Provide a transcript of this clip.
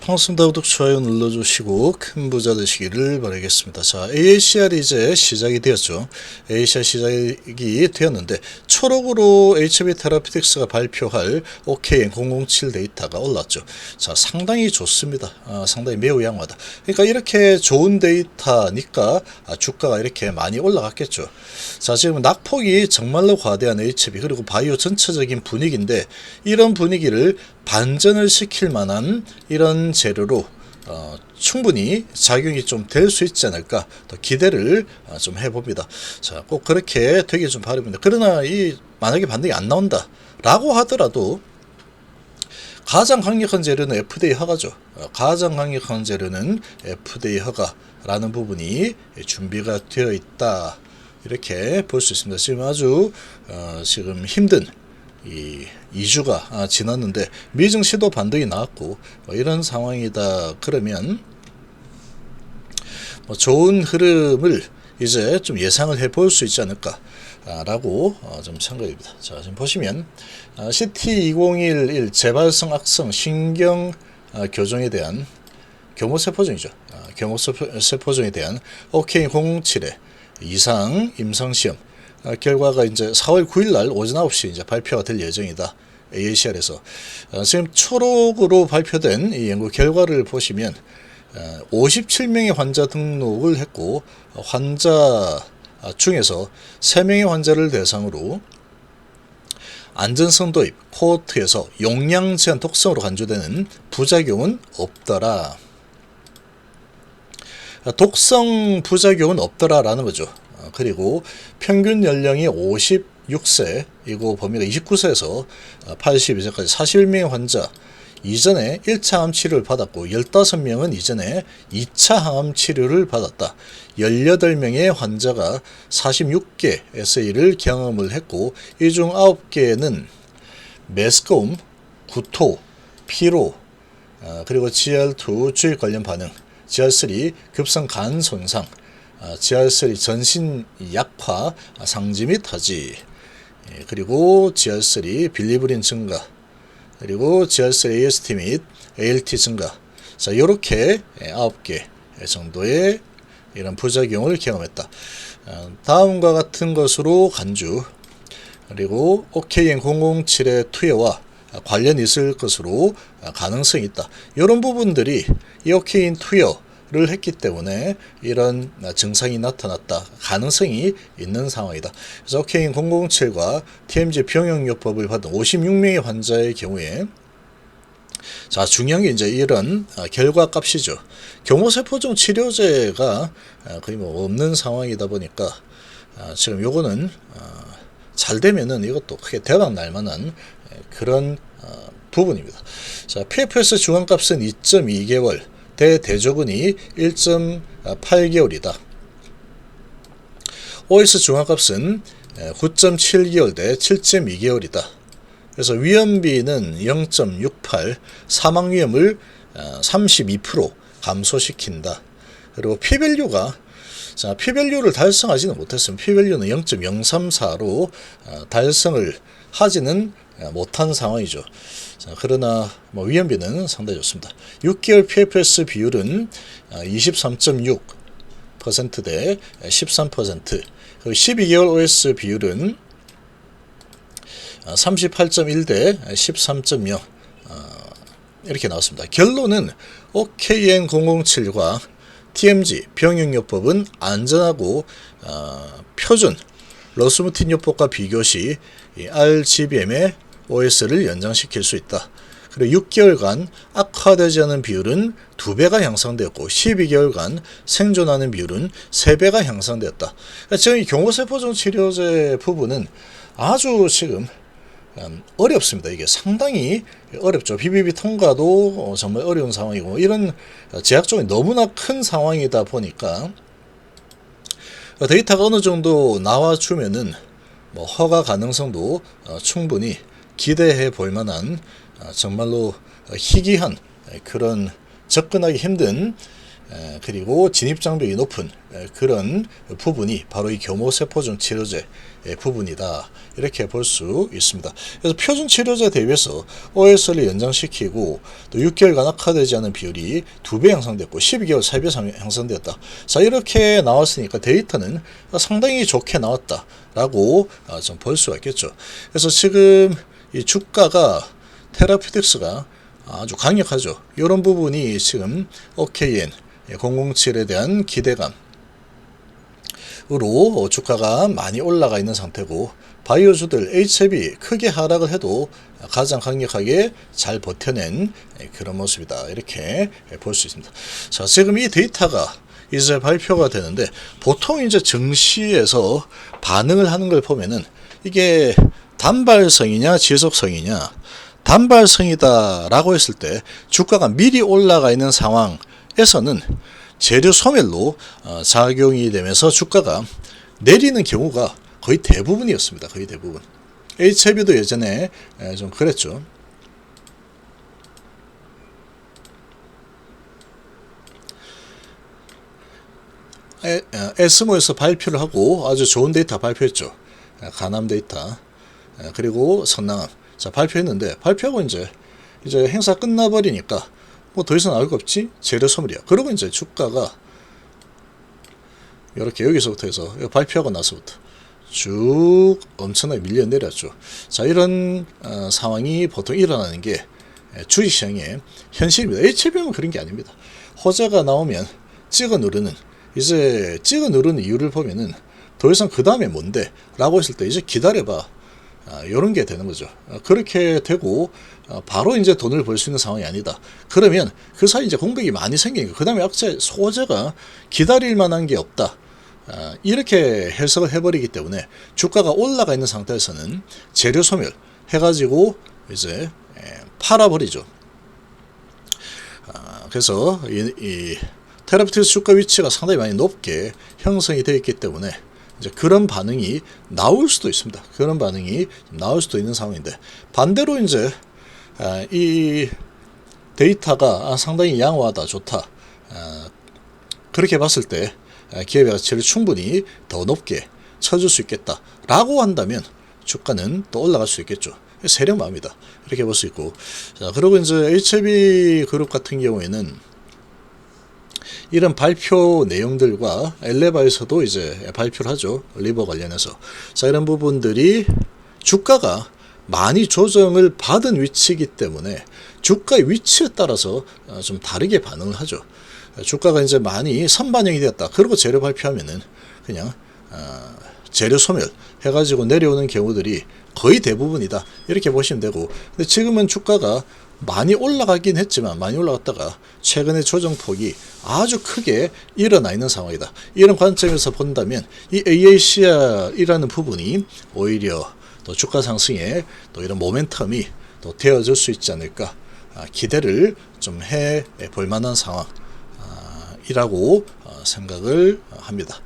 반갑습니다. 구독, 좋아요 눌러주시고 큰 부자 되시기를 바라겠습니다. 자, AACR이 이제 시작이 되었죠. AACR 시작이 되었는데 초록으로 HB 테라피틱스가 발표할 OKN007 데이터가 올랐죠. 자, 상당히 좋습니다. 상당히 매우 양호하다. 그러니까 이렇게 좋은 데이터니까 주가가 이렇게 많이 올라갔겠죠. 자, 지금 낙폭이 정말로 과대한 HB 그리고 바이오 전체적인 분위기인데 이런 분위기를 반전을 시킬 만한 이런 재료로 충분히 작용이 좀 될 수 있지 않을까 더 기대를 좀 해봅니다. 자, 꼭 그렇게 되길 좀 바랍니다. 그러나 만약에 반등이 안 나온다 라고 하더라도 가장 강력한 재료는 FDA 허가죠. 가장 강력한 재료는 FDA 허가라는 부분이 준비가 되어 있다 이렇게 볼 수 있습니다. 지금 아주 지금 힘든 2주가 지났는데 미증시도 반등이 나왔고 이런 상황이다 그러면 좋은 흐름을 이제 좀 예상을 해볼 수 있지 않을까 라고 좀 생각입니다. 자, 지금 보시면 CT2011 재발성 악성 신경 교정에 대한 교모세포종이죠. 교모세포종에 대한 OK007의 이상 임상시험 결과가 이제 4월 9일 날 오전 9시 이제 발표가 될 예정이다. AACR에서 지금 초록으로 발표된 이 연구 결과를 보시면 57명의 환자 등록을 했고 환자 중에서 3명의 환자를 대상으로 안전성 도입 코호트에서 용량 제한 독성으로 간주되는 부작용은 없더라. 독성 부작용은 없더라라는 거죠. 그리고 평균 연령이 56세이고 범위가 29세에서 82세까지 41명의 환자 이전에 1차 항암 치료를 받았고 15명은 이전에 2차 항암 치료를 받았다. 18명의 환자가 46개 SA를 경험을 했고 이 중 9개는 메스꺼움, 구토, 피로, 그리고 GR2 주입 관련 반응, GR3 급성 간 손상, GR3 전신 약화, 상지 및 하지, 그리고 GR3 빌리브린 증가, 그리고 GR3 AST 및 ALT 증가. 자, 요렇게 9개 정도의 이런 부작용을 경험했다. 다음과 같은 것으로 간주, 그리고 OKN007의 투여와 관련이 있을 것으로 가능성이 있다. 이런 부분들이 이 OKN 투여를 했기 때문에 이런 증상이 나타났다. 가능성이 있는 상황이다. 그래서 OKN007과 TMJ 병용요법을 받은 56명의 환자의 경우에 자, 중요한 게 이제 이런 결과 값이죠. 교모세포종 치료제가 거의 뭐 없는 상황이다 보니까 지금 요거는 잘 되면은 이것도 크게 대박 날 만한 그런 부분입니다. 자, PFS 중앙값은 2.2개월, 대대조군이 1.8개월이다. OS 중앙값은 9.7개월 대 7.2개월이다. 그래서 위험비는 0.68, 사망 위험을 32% 감소시킨다. 그리고 P밸류가 자, P밸류를 달성하지는 못했습니다. P밸류는 0.034로 달성을 하지는 못한 상황이죠. 자, 그러나 위험비는 상당히 좋습니다. 6개월 PFS 비율은 23.6% 대 13%, 그리고 12개월 OS 비율은 38.1 대 13.0 이렇게 나왔습니다. 결론은 OKN007과 TMJ 병용요법은 안전하고 표준 러스무틴 요법과 비교 시 RGBM의 OS를 연장시킬 수 있다. 그리고 6개월간 악화되지 않은 비율은 2배가 향상되었고 12개월간 생존하는 비율은 3배가 향상되었다. 지금 이 교모세포종 치료제 부분은 아주 지금 어렵습니다. 이게 상당히 어렵죠. BBB 통과도 정말 어려운 상황이고 이런 제약종이 너무나 큰 상황이다 보니까 데이터가 어느 정도 나와주면은 허가 가능성도 충분히 기대해 볼 만한 정말로 희귀한 그런 접근하기 힘든 그리고 진입장벽이 높은 그런 부분이 바로 이 교모세포종 치료제 부분이다, 이렇게 볼 수 있습니다. 그래서 표준 치료제 대비해서 OS를 연장시키고 또 6개월간 악화되지 않은 비율이 2배 향상됐고 12개월 3배 향상되었다. 자, 이렇게 나왔으니까 데이터는 상당히 좋게 나왔다라고 좀 볼 수가 있겠죠. 그래서 지금 이 주가가 테라피틱스가 아주 강력하죠. 이런 부분이 지금 OKN 007에 대한 기대감으로 주가가 많이 올라가 있는 상태고, 바이오주들 HLB 크게 하락을 해도 가장 강력하게 잘 버텨낸 그런 모습이다, 이렇게 볼 수 있습니다. 자, 지금 이 데이터가 이제 발표가 되는데, 보통 이제 증시에서 반응을 하는 걸 보면은 이게 단발성이냐 지속성이냐, 단발성이다 라고 했을 때 주가가 미리 올라가 있는 상황에서는 재료 소멸로 작용이 되면서 주가가 내리는 경우가 거의 대부분이었습니다. 거의 대부분. HLB도 예전에 좀 그랬죠. 에스모에서 발표를 하고 아주 좋은 데이터 발표했죠. 가남 데이터, 그리고 선낭암. 자, 발표했는데, 발표하고 이제 행사 끝나버리니까 뭐 더 이상 나올 거 없지? 재료 소멸이야. 그러고 이제 주가가 이렇게 여기서부터 해서 발표하고 나서부터 쭉 엄청나게 밀려 내렸죠. 자, 이런 상황이 보통 일어나는 게 주식시장의 현실입니다. HLB는 그런 게 아닙니다. 호재가 나오면 찍어 누르는, 이제 찍어 누르는 이유를 보면은 더 이상 그 다음에 뭔데? 라고 했을 때 이제 기다려봐. 이런 게 되는 거죠. 그렇게 되고 바로 이제 돈을 벌 수 있는 상황이 아니다. 그러면 그 사이 이제 공백이 많이 생기니까 그 다음에 악재 소재가 기다릴 만한 게 없다. 이렇게 해석을 해버리기 때문에 주가가 올라가 있는 상태에서는 재료 소멸 해가지고 이제 팔아버리죠. 그래서 이 테라피틱스 주가 위치가 상당히 많이 높게 형성이 되어 있기 때문에 이제 그런 반응이 나올 수도 있습니다. 그런 반응이 나올 수도 있는 상황인데, 반대로 이제 이 데이터가 상당히 양호하다, 좋다, 그렇게 봤을 때 기업의 가치를 충분히 더 높게 쳐줄 수 있겠다라고 한다면 주가는 또 올라갈 수 있겠죠. 세력마음이다, 이렇게 볼 수 있고. 자, 그리고 이제 HLB 그룹 같은 경우에는 이런 발표 내용들과 엘레바에서도 이제 발표를 하죠. 리버 관련해서. 자, 이런 부분들이 주가가 많이 조정을 받은 위치이기 때문에 주가의 위치에 따라서 좀 다르게 반응을 하죠. 주가가 이제 많이 선반영이 되었다. 그리고 재료 발표하면은 그냥 재료 소멸 해가지고 내려오는 경우들이 거의 대부분이다, 이렇게 보시면 되고. 근데 지금은 주가가 많이 올라가긴 했지만, 많이 올라갔다가 최근에 조정폭이 아주 크게 일어나 있는 상황이다. 이런 관점에서 본다면 이 AACR이라는 부분이 오히려 또 주가 상승에 또 이런 모멘텀이 또 되어줄 수 있지 않을까, 기대를 좀 해 볼 만한 상황이라고 생각을 합니다.